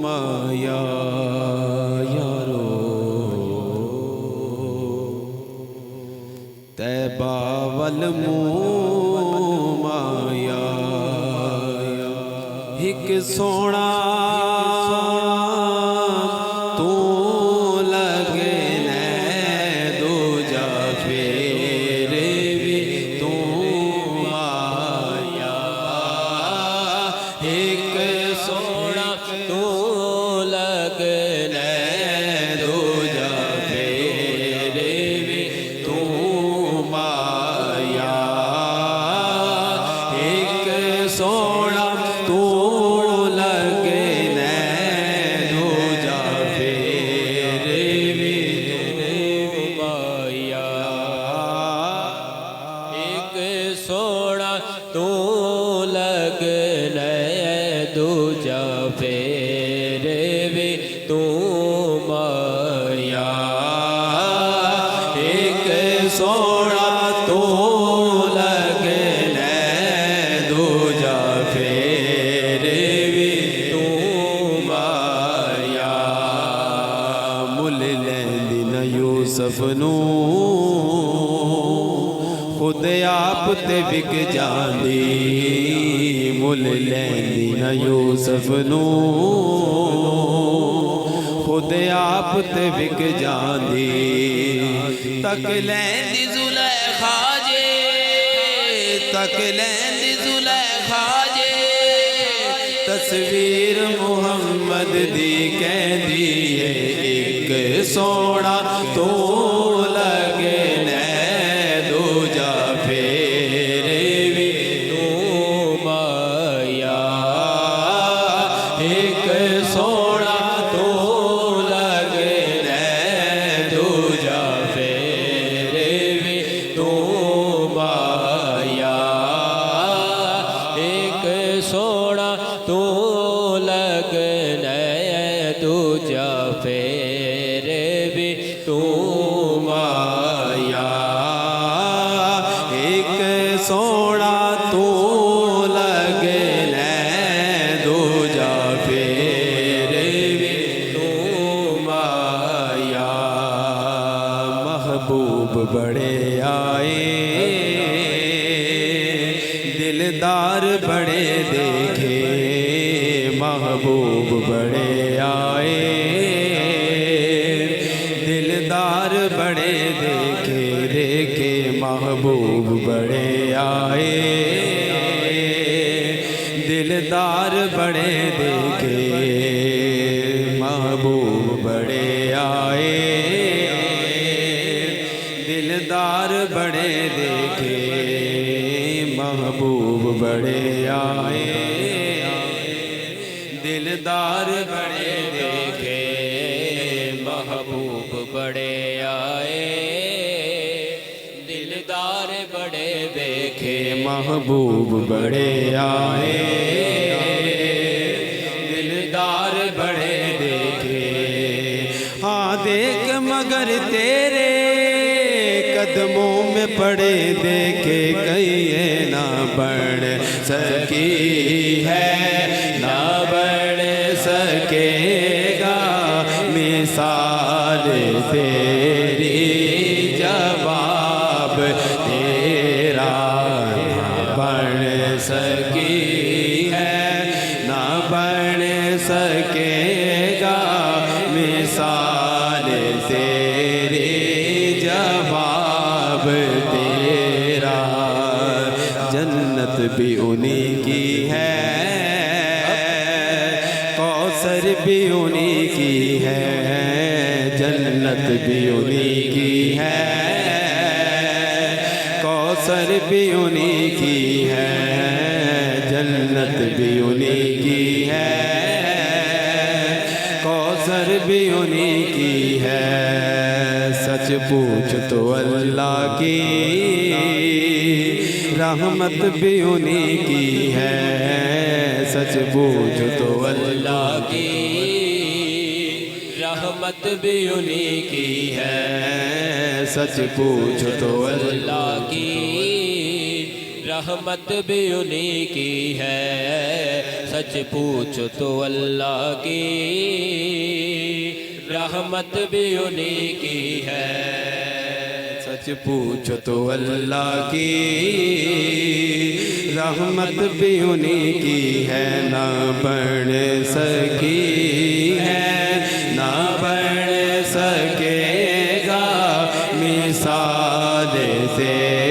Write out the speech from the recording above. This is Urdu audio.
مایا یارو طیبہ والموں مایا ایک سونا تو لگنے دو جا پھر بھی تو مایا ایک سونا تو لگنے دو جا پھر بھی تو مایا ایک سونا تو لگنے دو جا پھر بھی تو مایا ایک سونا تو لگنے دو جا پھر بھی تو مایا ایک سونا تو لگنے دو جا پھر بھی تو مایا مل لیندی نہ یوسف نو خود آپ تے وک جاندی مل لیندی نہ یوسف نو خود آپ تے وک جاندی تک لیندی زلیخا جے تک لیندی زلیخا جے تصویر محمد دی کہندی ہے ایک سونا تو لگنے دو جا پھر بھی تو مایا ایک سونا تو لگنے دو جا پھر بھی تو مایا ایک سونا تو لگنے دو جا پھر بھی تو مایا ایک سونا تو لگنے دو جا پھر بھی تو مایا محبوب بڑے آئے دلدار بڑے دیکھے محبوب بڑے آئے دلدار بڑے دیکھے دیکھے محبوب بڑے آئے دلدار بڑے دیکھے محبوب بڑے آئے دلدار بڑے دیکھے محبوب بڑے آئے دلدار بڑے دیکھے محبوب بڑے آئے دلدار بڑے دیکھے محبوب بڑے آئے دلدار بڑے دیکھے ہاں دیکھ مگر تیرے قدموں میں پڑے دیکھے کہیں نہ بڑھ سکی ہے نہ بڑھ سکے گا مثال تیری جواب تیرا نہ بڑھ سکی ہے نہ بڑھ سکے گا مثال تیری جواب تیرا جنت بھی انہی کی ہے کوثر بھی انہی کی ہے جنت بھی انہی کی ہے کوثر بھی انہی کی ہے جنت بھی انہی کی ہے کوثر بھی انہی کی ہے سچ پوچھ تو اللہ کی رحمت بھی انہی کی ہے سچ پوچھ تو اللہ کی رحمت بھی انہی کی ہے سچ پوچھ تو اللہ کی رحمت بھی انہی کی ہے، سچ پوچھو تو اللہ کی رحمت بھی انہی کی ہے، سچ پوچھو تو اللہ کی رحمت بھی انہی کی ہے، نہ بڑھ سکی ہے نہ بڑھ سکے گا مثال سے